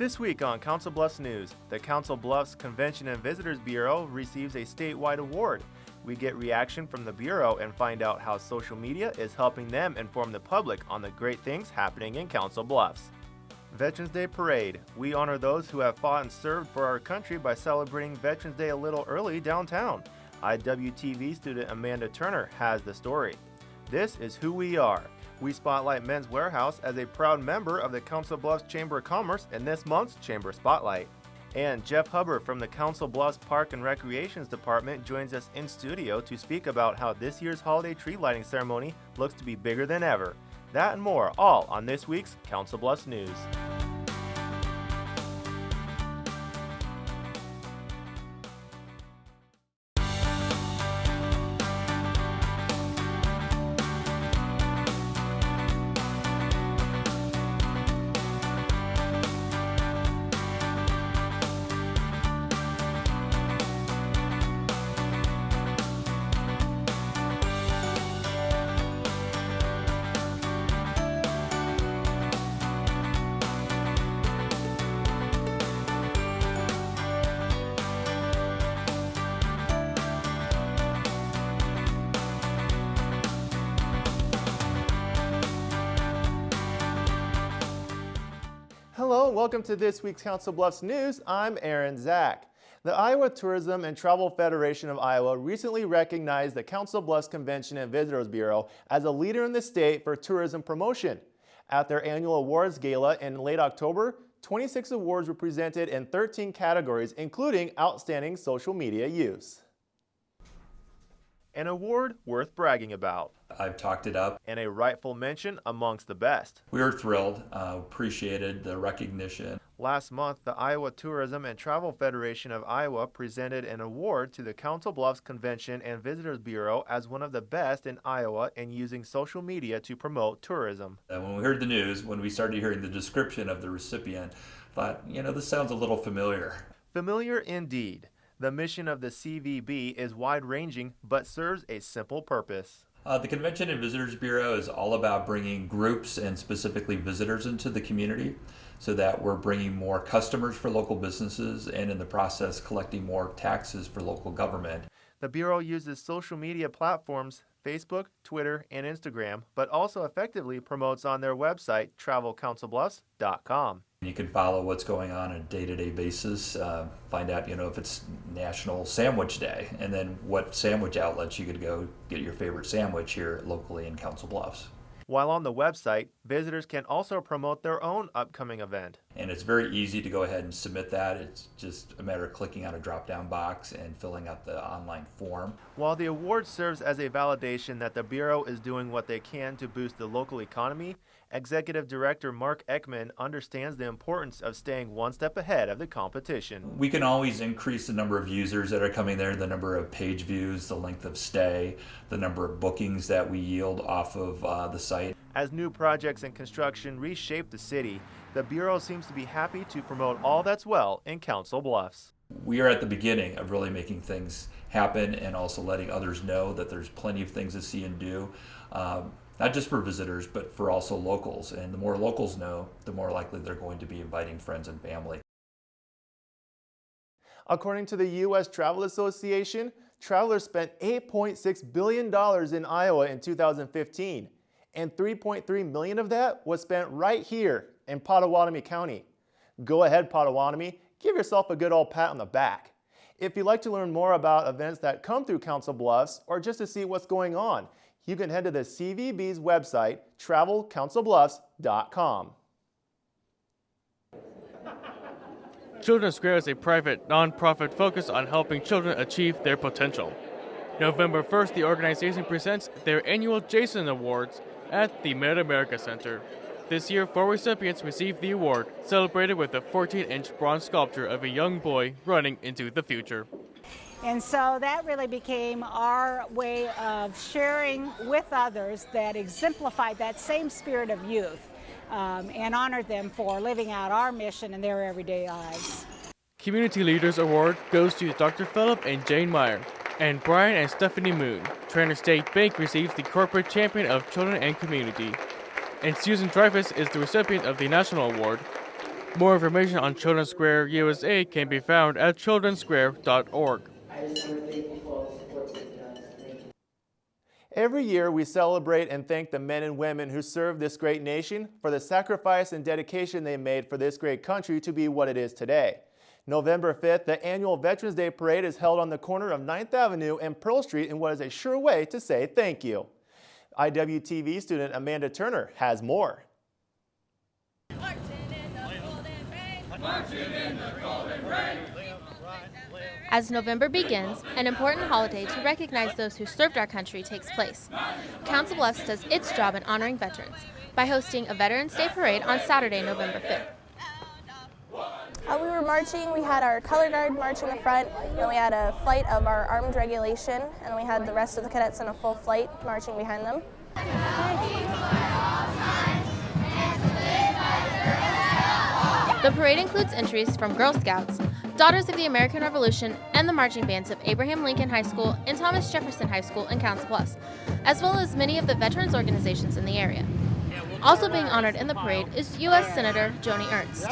This week on Council Bluffs News, the Council Bluffs Convention and Visitors Bureau receives a statewide award. We get reaction from the Bureau and find out how social media is helping them inform the public on the great things happening in Council Bluffs. Veterans Day Parade. We honor those who have fought and served for our country by celebrating Veterans Day a little early downtown. IWTV student Amanda Turner has the story. This is who we are. We spotlight Men's Warehouse as a proud member of the Council Bluffs Chamber of Commerce in this month's Chamber Spotlight. And Jeff Hubbard from the Council Bluffs Park and Recreations Department joins us in studio to speak about how this year's holiday tree lighting ceremony looks to be bigger than ever. That and more, all on this week's Council Bluffs News. Hello, welcome to this week's Council Bluffs News. I'm Aaron Zach. The Iowa Tourism and Travel Federation of Iowa recently recognized the Council Bluffs Convention and Visitors Bureau as a leader in the state for tourism promotion. At their annual awards gala in late October, 26 awards were presented in 13 categories, including Outstanding Social Media Use. An award worth bragging about. I've talked it up. And a rightful mention amongst the best. We were thrilled, appreciated the recognition. Last month, the Iowa Tourism and Travel Federation of Iowa presented an award to the Council Bluffs Convention and Visitors Bureau as one of the best in Iowa in using social media to promote tourism. And when we heard the news, when we started hearing the description of the recipient, thought, this sounds a little familiar. Familiar indeed. The mission of the CVB is wide-ranging but serves a simple purpose. The Convention and Visitors Bureau is all about bringing groups and specifically visitors into the community so that we're bringing more customers for local businesses and in the process collecting more taxes for local government. The Bureau uses social media platforms, Facebook, Twitter, and Instagram, but also effectively promotes on their website, travelcouncilbluffs.com. You can follow what's going on a day-to-day basis, find out, if it's National Sandwich Day, and then what sandwich outlets you could go get your favorite sandwich here locally in Council Bluffs. While on the website, visitors can also promote their own upcoming event. And it's very easy to go ahead and submit that. It's just a matter of clicking on a drop-down box and filling out the online form. While the award serves as a validation that the Bureau is doing what they can to boost the local economy, Executive Director Mark Ekman understands the importance of staying one step ahead of the competition. We can always increase the number of users that are coming there, the number of page views, the length of stay, the number of bookings that we yield off of the site. As new projects and construction reshape the city, the Bureau seems to be happy to promote all that's well in Council Bluffs. We are at the beginning of really making things happen and also letting others know that there's plenty of things to see and do. Not just for visitors, but for also locals. And the more locals know, the more likely they're going to be inviting friends and family. According to the U.S. Travel Association, travelers spent $8.6 billion in Iowa in 2015, and $3.3 million of that was spent right here in Potawatomi County. Go ahead, Potawatomi, give yourself a good old pat on the back. If you'd like to learn more about events that come through Council Bluffs, or just to see what's going on, you can head to the CVB's website, travelcouncilbluffs.com. Children's Square is a private, non-profit focused on helping children achieve their potential. November 1st, the organization presents their annual Jason Awards at the Mid-America Center. This year, 4 recipients received the award, celebrated with a 14-inch bronze sculpture of a young boy running into the future. And so that really became our way of sharing with others that exemplified that same spirit of youth and honored them for living out our mission in their everyday lives. Community Leaders Award goes to Dr. Philip and Jane Meyer, and Brian and Stephanie Moon. Trainer State Bank receives the Corporate Champion of Children and Community. And Susan Dreyfus is the recipient of the National Award. More information on Children's Square USA can be found at childrensquare.org. Every year, we celebrate and thank the men and women who serve this great nation for the sacrifice and dedication they made for this great country to be what it is today. November 5th, the annual Veterans Day Parade is held on the corner of 9th Avenue and Pearl Street in what is a sure way to say thank you. IWTV student Amanda Turner has more. As November begins, an important holiday to recognize those who served our country takes place. Council Bluffs does its job in honoring veterans by hosting a Veterans Day Parade on Saturday, November 5th. We were marching, we had our color guard march in the front, and we had a flight of our armed regulation, and we had the rest of the cadets in a full flight marching behind them. The parade includes entries from Girl Scouts, Daughters of the American Revolution, and the marching bands of Abraham Lincoln High School and Thomas Jefferson High School in Council Bluffs, as well as many of the veterans organizations in the area. Also being honored in the parade is U.S. Senator Joni Ernst.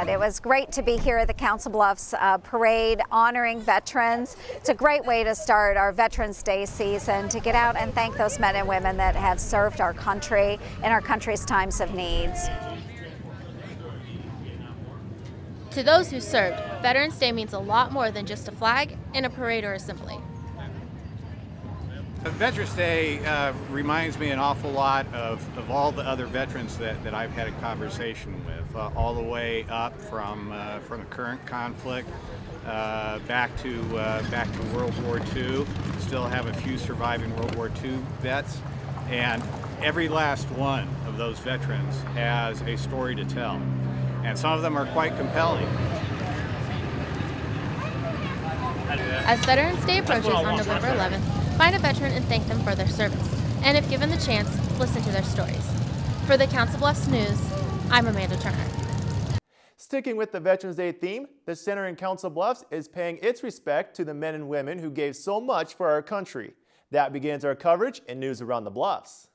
It was great to be here at the Council Bluffs parade honoring veterans. It's a great way to start our Veterans Day season, to get out and thank those men and women that have served our country in our country's times of needs. To those who served, Veterans Day means a lot more than just a flag and a parade or assembly. Veterans Day reminds me an awful lot of all the other veterans that I've had a conversation with, all the way up from the current conflict back to World War II. Still have a few surviving World War II vets, and every last one of those veterans has a story to tell, and some of them are quite compelling. As Veterans Day approaches on November 11th, find a veteran and thank them for their service. And if given the chance, listen to their stories. For the Council Bluffs News, I'm Amanda Turner. Sticking with the Veterans Day theme, the Center in Council Bluffs is paying its respect to the men and women who gave so much for our country. That begins our coverage in News Around the Bluffs.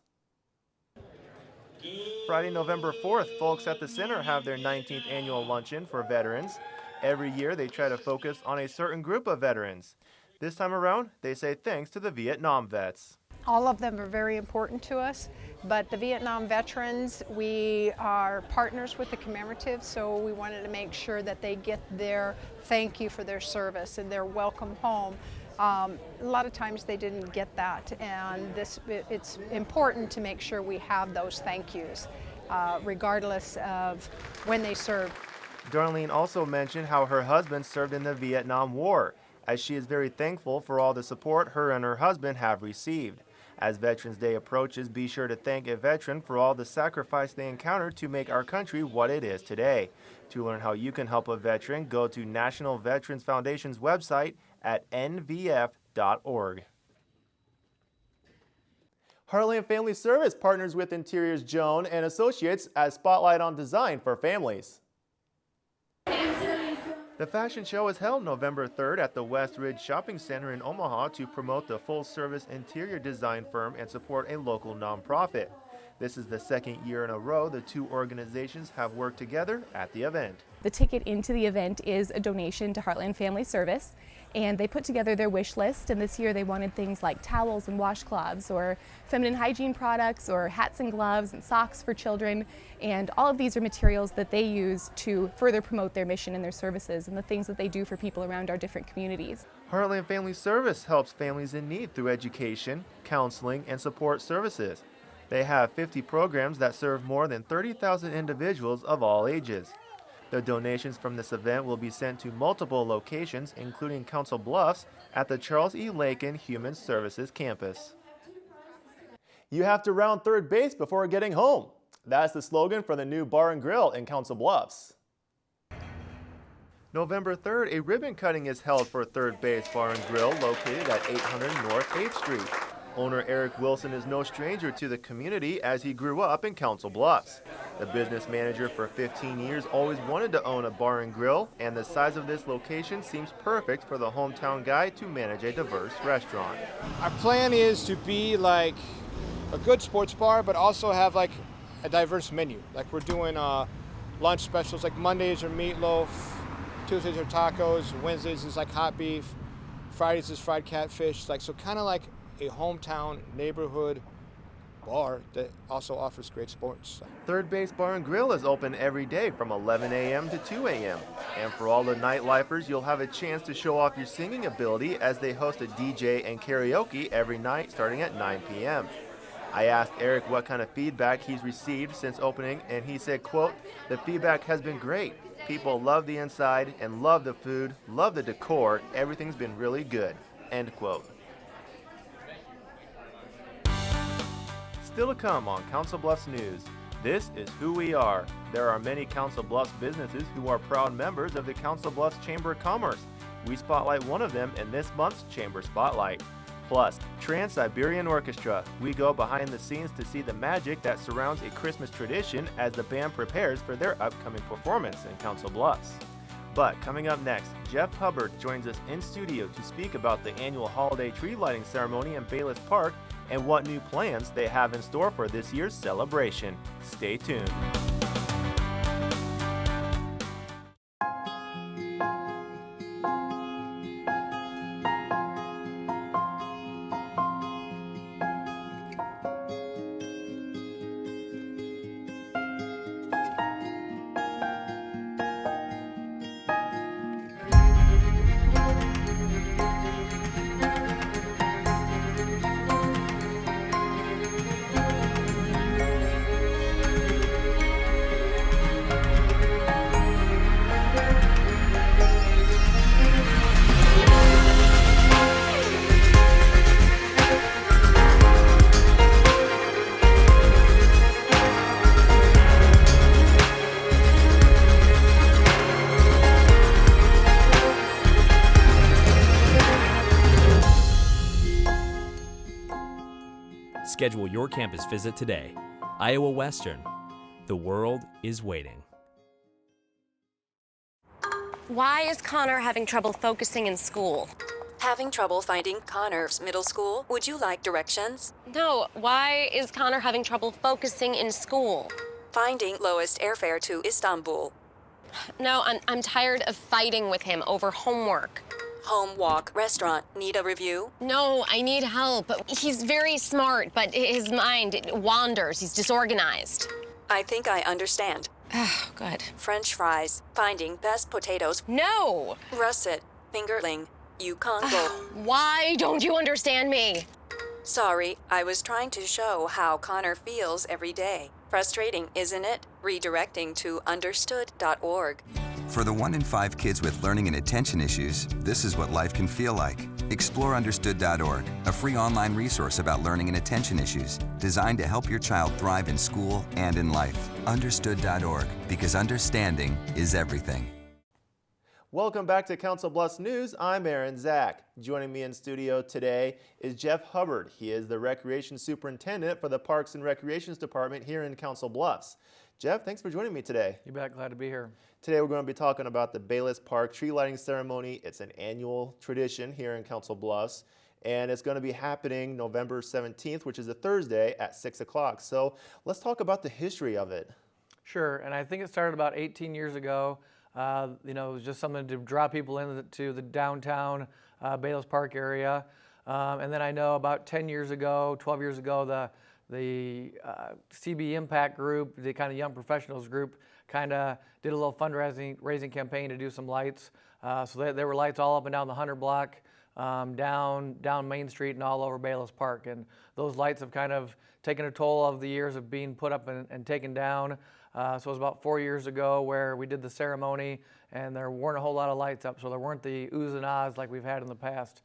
Friday, November 4th, folks at the Center have their 19th annual luncheon for veterans. Every year, they try to focus on a certain group of veterans. This time around, they say thanks to the Vietnam vets. All of them are very important to us, but the Vietnam veterans, we are partners with the commemorative, so we wanted to make sure that they get their thank you for their service and their welcome home. A lot of times they didn't get that, and it's important to make sure we have those thank yous, regardless of when they served. Darlene also mentioned how her husband served in the Vietnam War, as she is very thankful for all the support her and her husband have received. As Veterans Day approaches, be sure to thank a veteran for all the sacrifice they encountered to make our country what it is today. To learn how you can help a veteran, go to National Veterans Foundation's website at nvf.org. Heartland Family Service partners with Interiors Joan and Associates as Spotlight on Design for Families. The fashion show is held November 3rd at the West Ridge Shopping Center in Omaha to promote the full-service interior design firm and support a local nonprofit. This is the second year in a row the two organizations have worked together at the event. The ticket into the event is a donation to Heartland Family Service, and they put together their wish list, and this year they wanted things like towels and washcloths, or feminine hygiene products, or hats and gloves and socks for children, and all of these are materials that they use to further promote their mission and their services and the things that they do for people around our different communities. Heartland Family Service helps families in need through education, counseling, and support services. They have 50 programs that serve more than 30,000 individuals of all ages. The donations from this event will be sent to multiple locations, including Council Bluffs at the Charles E. Lakin Human Services campus. You have to round third base before getting home. That's the slogan for the new bar and grill in Council Bluffs. November 3rd, a ribbon cutting is held for Third Base Bar and Grill located at 800 North 8th Street. Owner Eric Wilson is no stranger to the community as he grew up in Council Bluffs. The business manager for 15 years always wanted to own a bar and grill, and the size of this location seems perfect for the hometown guy to manage a diverse restaurant. Our plan is to be like a good sports bar, but also have like a diverse menu. Like we're doing lunch specials. Like Mondays are meatloaf, Tuesdays are tacos, Wednesdays is like hot beef, Fridays is fried catfish. Like, so kind of like a hometown neighborhood bar that also offers great sports. Third Base Bar and Grill is open every day from 11 a.m. to 2 a.m. And for all the nightlifers, you'll have a chance to show off your singing ability as they host a DJ and karaoke every night starting at 9 p.m. I asked Eric what kind of feedback he's received since opening, and he said, quote, "The feedback has been great. People love the inside and love the food, love the decor. Everything's been really good," end quote. Still to come on Council Bluffs News, this is who we are. There are many Council Bluffs businesses who are proud members of the Council Bluffs Chamber of Commerce. We spotlight one of them in this month's Chamber Spotlight. Plus, Trans-Siberian Orchestra. We go behind the scenes to see the magic that surrounds a Christmas tradition as the band prepares for their upcoming performance in Council Bluffs. But coming up next, Jeff Hubbard joins us in studio to speak about the annual holiday tree lighting ceremony in Bayless Park and what new plans they have in store for this year's celebration. Stay tuned. Schedule your campus visit today. Iowa Western. The world is waiting. Why is Connor having trouble focusing in school? Having trouble finding Connor's middle school? Would you like directions? No, why is Connor having trouble focusing in school? Finding lowest airfare to Istanbul. No, I'm tired of fighting with him over homework. Home, walk, restaurant. Need a review? No, I need help. He's very smart, but his mind wanders. He's disorganized. I think I understand. Oh, good. French fries. Finding best potatoes. No! Russet. Fingerling. Yukon Bowl. Why don't you understand me? Sorry, I was trying to show how Connor feels every day. Frustrating, isn't it? Redirecting to understood.org. For the 1 in 5 kids with learning and attention issues, this is what life can feel like. Explore understood.org, a free online resource about learning and attention issues, designed to help your child thrive in school and in life. Understood.org, because understanding is everything. Welcome back to Council Bluffs News. I'm Aaron Zach. Joining me in studio today is Jeff Hubbard. He is the Recreation Superintendent for the Parks and Recreations Department here in Council Bluffs. Jeff, thanks for joining me today. You bet, glad to be here. Today we're going to be talking about the Bayless Park tree lighting ceremony. It's an annual tradition here in Council Bluffs, and it's going to be happening November 17th, which is a Thursday at 6 o'clock. So let's talk about the history of it. Sure, and I think it started about 18 years ago. It was just something to draw people into the downtown Bayless Park area. And then I know about 10 years ago, 12 years ago, the CB Impact Group, the kind of young professionals group, kind of did a little fundraising campaign to do some lights. So there were lights all up and down the 100 block, down Main Street and all over Bayless Park. And those lights have kind of taken a toll of the years of being put up and taken down. So it was about 4 years ago where we did the ceremony and there weren't a whole lot of lights up, so there weren't the oohs and ahs like we've had in the past.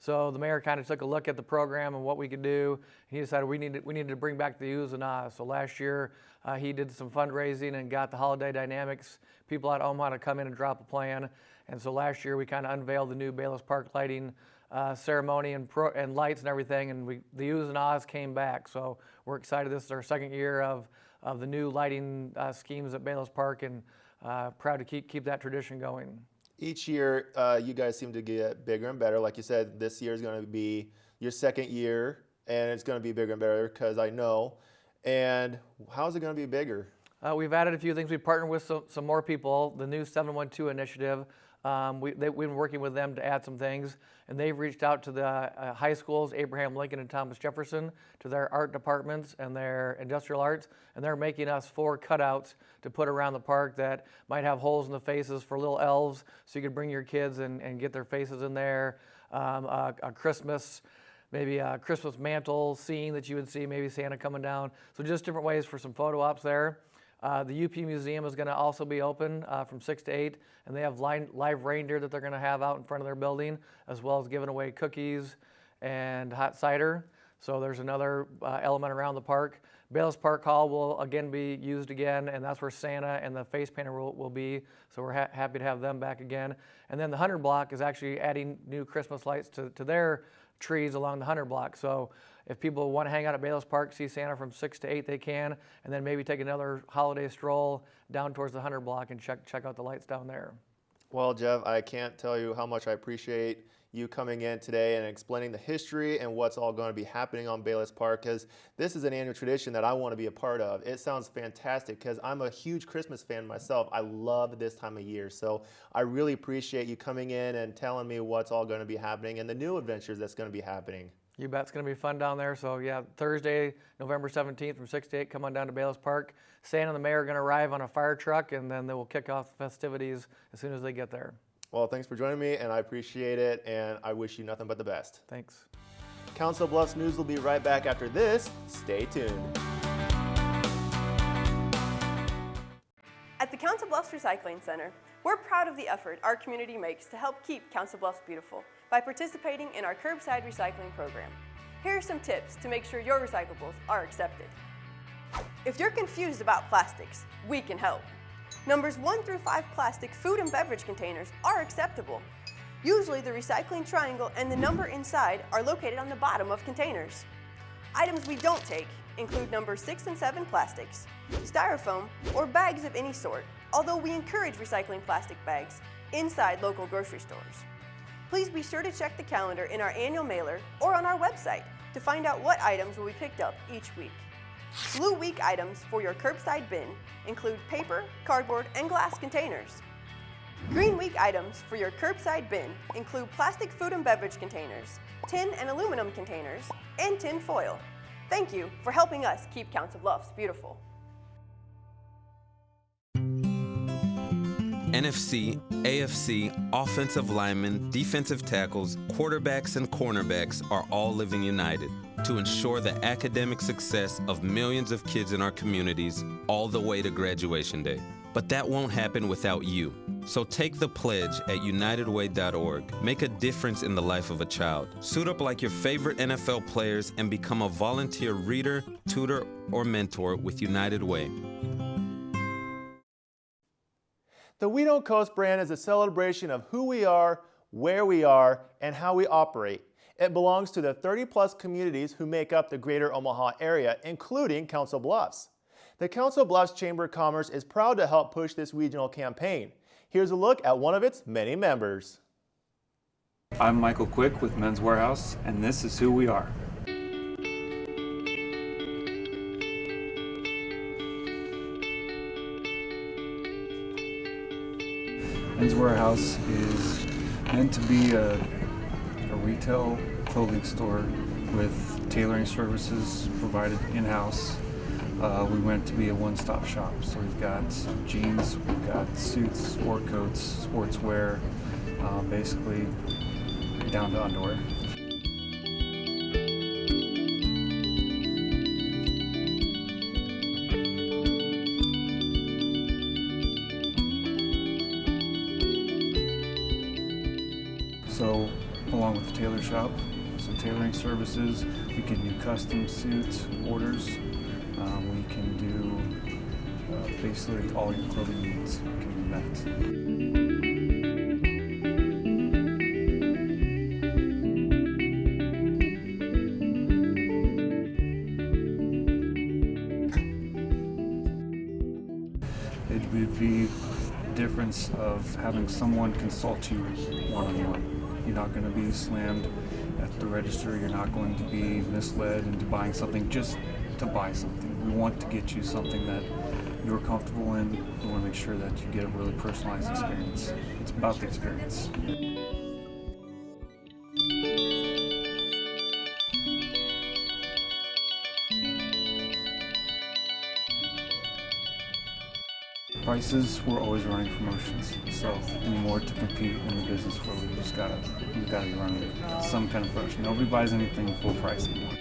So the mayor kind of took a look at the program and what we could do. He decided we needed to bring back the oohs and ahs. So last year he did some fundraising and got the Holiday Dynamics people out of Omaha to come in and drop a plan. And so last year we kind of unveiled the new Bayless Park lighting ceremony and lights and everything, and the oohs and ahs came back. So we're excited. This is our second year of the new lighting schemes at Bayless Park, and proud to keep that tradition going. Each year, you guys seem to get bigger and better. Like you said, this year is going to be your second year, and it's going to be bigger and better because I know. And how's it going to be bigger? We've added a few things. We've partnered with some more people. The new 712 initiative, we've been working with them to add some things, and they've reached out to the high schools, Abraham Lincoln and Thomas Jefferson, to their art departments and their industrial arts, and they're making us 4 cutouts to put around the park that might have holes in the faces for little elves, so you can bring your kids and get their faces in there. A Christmas, maybe a Christmas mantle scene that you would see, maybe Santa coming down. So just different ways for some photo ops there. The UP Museum is going to also be open from 6 to 8, and they have live reindeer that they're going to have out in front of their building, as well as giving away cookies and hot cider. So there's another element around the park. Bayless Park Hall will again be used again, and that's where Santa and the face painter will be. So we're happy to have them back again. And then the 100 block is actually adding new Christmas lights to their trees along the 100 block. So if people want to hang out at Bayless Park, see Santa from 6 to 8, they can, and then maybe take another holiday stroll down towards the 100 block and check out the lights down there. Well, Jeff, I can't tell you how much I appreciate you coming in today and explaining the history and what's all going to be happening on Bayless Park, because this is an annual tradition that I want to be a part of. It sounds fantastic because I'm a huge Christmas fan myself. I love this time of year. So I really appreciate you coming in and telling me what's all going to be happening and the new adventures that's going to be happening. You bet, it's going to be fun down there. So yeah, Thursday, November 17th from 6 to 8, come on down to Bayless Park. Santa and the mayor are going to arrive on a fire truck, and then they will kick off the festivities as soon as they get there. Well, thanks for joining me, and I appreciate it, and I wish you nothing but the best. Thanks. Council Bluffs News will be right back after this. Stay tuned. At the Council Bluffs Recycling Center, we're proud of the effort our community makes to help keep Council Bluffs beautiful by participating in our curbside recycling program. Here are some tips to make sure your recyclables are accepted. If you're confused about plastics, we can help. Numbers 1 through 5 plastic food and beverage containers are acceptable. Usually the recycling triangle and the number inside are located on the bottom of containers. Items we don't take include numbers 6 and 7 plastics, styrofoam, or bags of any sort, although we encourage recycling plastic bags inside local grocery stores. Please be sure to check the calendar in our annual mailer or on our website to find out what items will be picked up each week. Blue Week items for your curbside bin include paper, cardboard, and glass containers. Green Week items for your curbside bin include plastic food and beverage containers, tin and aluminum containers, and tin foil. Thank you for helping us keep Council Bluffs beautiful. NFC, AFC, offensive linemen, defensive tackles, quarterbacks, and cornerbacks are all living united to ensure the academic success of millions of kids in our communities all the way to graduation day. But that won't happen without you. So take the pledge at unitedway.org. Make a difference in the life of a child. Suit up like your favorite NFL players and become a volunteer reader, tutor, or mentor with United Way. The We Don't Coast brand is a celebration of who we are, where we are, and how we operate. It belongs to the 30-plus communities who make up the greater Omaha area, including Council Bluffs. The Council Bluffs Chamber of Commerce is proud to help push this regional campaign. Here's a look at one of its many members. I'm Michael Quick with Men's Warehouse, and this is who we are. Men's Warehouse is meant to be a retail clothing store with tailoring services provided in-house. We want it to be a one-stop shop. So we've got jeans, we've got suits, sport coats, sportswear, basically down to underwear. So, along with the tailor shop, some tailoring services, we can do custom suits, orders. We can do basically all your clothing needs can be met. It would be the difference of having someone consult you one-on-one. You're not going to be slammed at the register. You're not going to be misled into buying something just to buy something. We want to get you something that you're comfortable in. We want to make sure that you get a really personalized experience. It's about the experience. Prices, we're always running promotions, so anymore to compete in the business where we've got to be running some kind of promotion. Nobody buys anything full price anymore.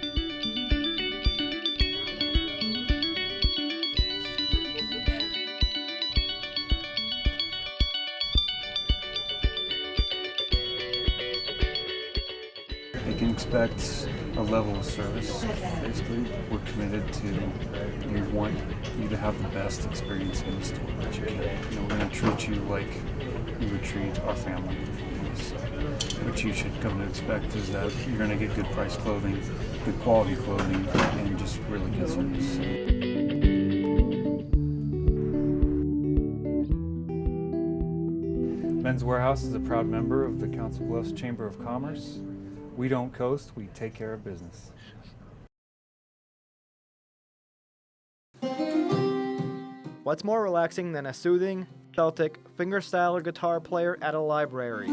They can expect a level of service. Basically, we're committed to, we want you to have the best experience in the store that you can. We're going to treat you like we would treat our family. So, what you should come to expect is that you're going to get good price clothing, good quality clothing, and just really good service. Men's Warehouse is a proud member of the Council Bluffs Chamber of Commerce. We don't coast, we take care of business. What's more relaxing than a soothing, Celtic, fingerstyle guitar player at a library?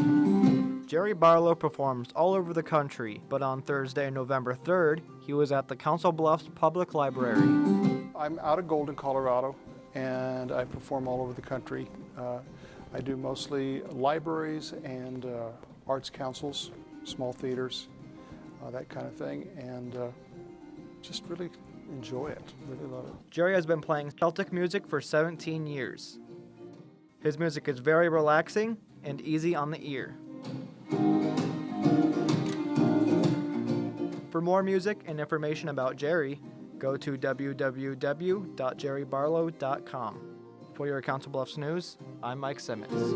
Jerry Barlow performs all over the country, but on Thursday, November 3rd, he was at the Council Bluffs Public Library. I'm out of Golden, Colorado, and I perform all over the country. I do mostly libraries and arts councils, small theaters, that kind of thing, and just really enjoy it, really love it. Jerry has been playing Celtic music for 17 years. His music is very relaxing and easy on the ear. For more music and information about Jerry, go to www.jerrybarlow.com. For your Council Bluffs News, I'm Mike Simmons.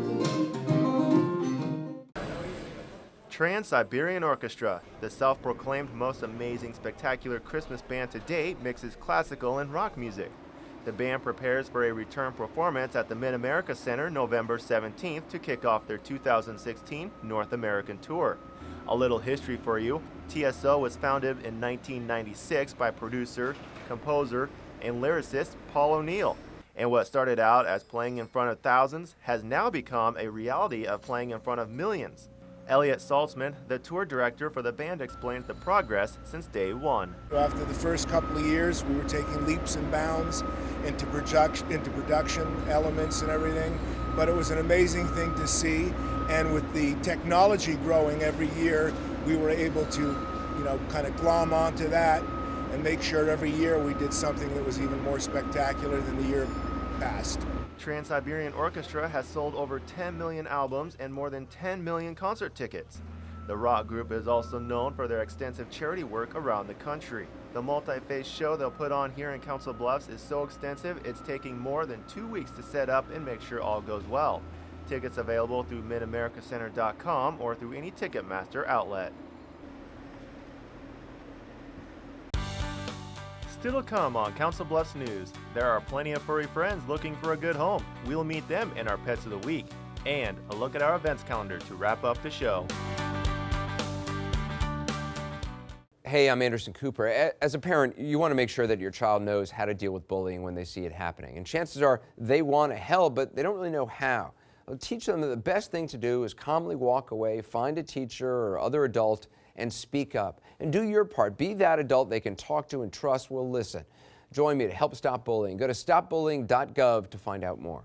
Trans-Siberian Orchestra, the self-proclaimed most amazing spectacular Christmas band to date, mixes classical and rock music. The band prepares for a return performance at the Mid-America Center November 17th to kick off their 2016 North American tour. A little history for you. TSO was founded in 1996 by producer, composer, and lyricist Paul O'Neill. And what started out as playing in front of thousands has now become a reality of playing in front of millions. Elliot Saltzman, the tour director for the band, explains the progress since day one. After the first couple of years, we were taking leaps and bounds into production elements and everything, but it was an amazing thing to see. And with the technology growing every year, we were able to, kind of glom onto that and make sure every year we did something that was even more spectacular than the year past. Trans-Siberian Orchestra has sold over 10 million albums and more than 10 million concert tickets. The rock group is also known for their extensive charity work around the country. The multi-phase show they'll put on here in Council Bluffs is so extensive it's taking more than 2 weeks to set up and make sure all goes well. Tickets available through midamericacenter.com or through any Ticketmaster outlet. Still to come on Council Bluffs News, there are plenty of furry friends looking for a good home. We'll meet them in our Pets of the Week. And a look at our events calendar to wrap up the show. Hey, I'm Anderson Cooper. As a parent, you want to make sure that your child knows how to deal with bullying when they see it happening. And chances are they want to help, but they don't really know how. I'll teach them that the best thing to do is calmly walk away, find a teacher or other adult, and speak up. And do your part. Be that adult they can talk to and trust will listen. Join me to help stop bullying. Go to stopbullying.gov to find out more.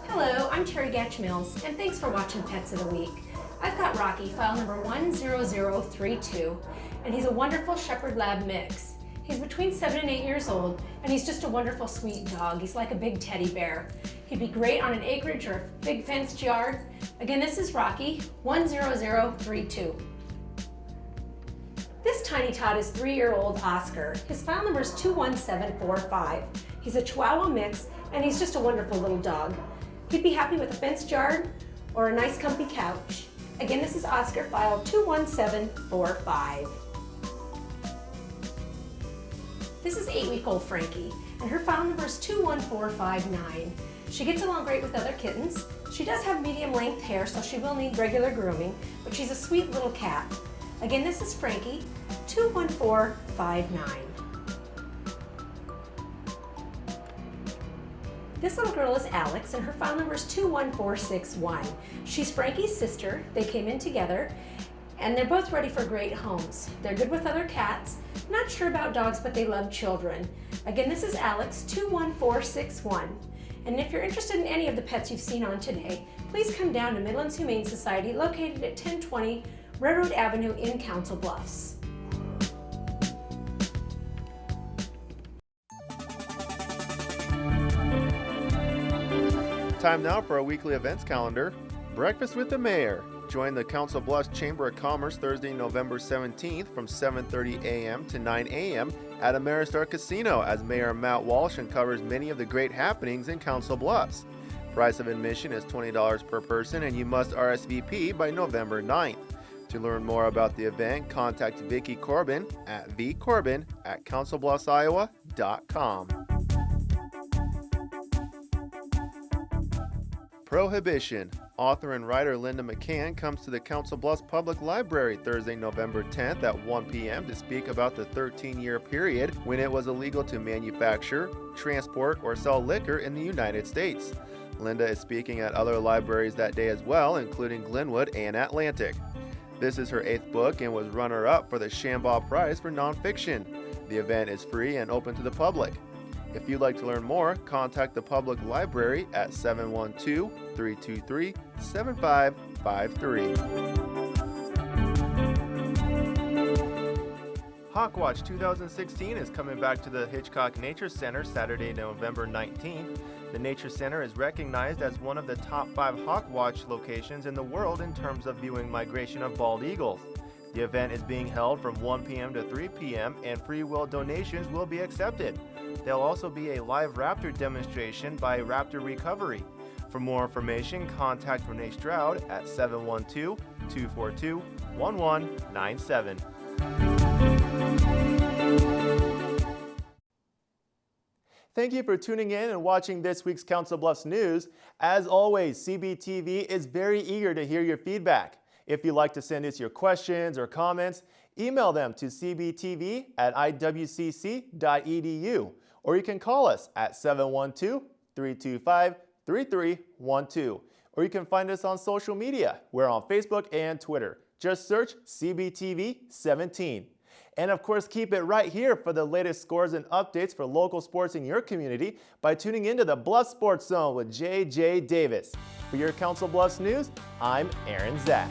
Hello, I'm Terry Gatch-Mills, and thanks for watching Pets of the Week. I've got Rocky, file number 10032, and he's a wonderful Shepherd Lab mix. He's between 7 and 8 years old, and he's just a wonderful, sweet dog. He's like a big teddy bear. He'd be great on an acreage or a big fenced yard. Again, this is Rocky, 10032. This tiny tot is 3-year-old Oscar. His file number is 21745. He's a Chihuahua mix, and he's just a wonderful little dog. He'd be happy with a fenced yard or a nice comfy couch. Again, this is Oscar, file 21745. This is 8-week-old Frankie, and her file number is 21459. She gets along great with other kittens. She does have medium-length hair, so she will need regular grooming, but she's a sweet little cat. Again, this is Frankie, 21459. This little girl is Alex, and her file number is 21461. She's Frankie's sister. They came in together, and they're both ready for great homes. They're good with other cats, not sure about dogs, but they love children. Again, this is Alex, 21461. And if you're interested in any of the pets you've seen on today, please come down to Midlands Humane Society, located at 1020 Railroad Avenue in Council Bluffs. Time now for our weekly events calendar. Breakfast with the Mayor. Join the Council Bluffs Chamber of Commerce Thursday, November 17th from 7:30 a.m. to 9 a.m. at Ameristar Casino as Mayor Matt Walsh uncovers many of the great happenings in Council Bluffs. Price of admission is $20 per person, and you must RSVP by November 9th. To learn more about the event, contact Vicki Corbin at vcorbin@councilbluffsiowa.com. Prohibition. Author and writer Linda McCann comes to the Council Bluffs Public Library Thursday, November 10th at 1 p.m. to speak about the 13-year period when it was illegal to manufacture, transport, or sell liquor in the United States. Linda is speaking at other libraries that day as well, including Glenwood and Atlantic. This is her 8th book and was runner-up for the Shambaugh Prize for Nonfiction. The event is free and open to the public. If you'd like to learn more, contact the public library at 712-323-7553. Hawkwatch 2016 is coming back to the Hitchcock Nature Center Saturday, November 19th. The Nature Center is recognized as one of the top 5 Hawkwatch locations in the world in terms of viewing migration of bald eagles. The event is being held from 1 p.m. to 3 p.m. and free will donations will be accepted. There'll also be a live raptor demonstration by Raptor Recovery. For more information, contact Renee Stroud at 712-242-1197. Thank you for tuning in and watching this week's Council Bluffs News. As always, CBTV is very eager to hear your feedback. If you'd like to send us your questions or comments, email them to cbtv@iwcc.edu, or you can call us at 712-325-3312, or you can find us on social media. We're on Facebook and Twitter. Just search CBTV17. And of course, keep it right here for the latest scores and updates for local sports in your community by tuning into the Bluff Sports Zone with JJ Davis. For your Council Bluffs News, I'm Aaron Zack.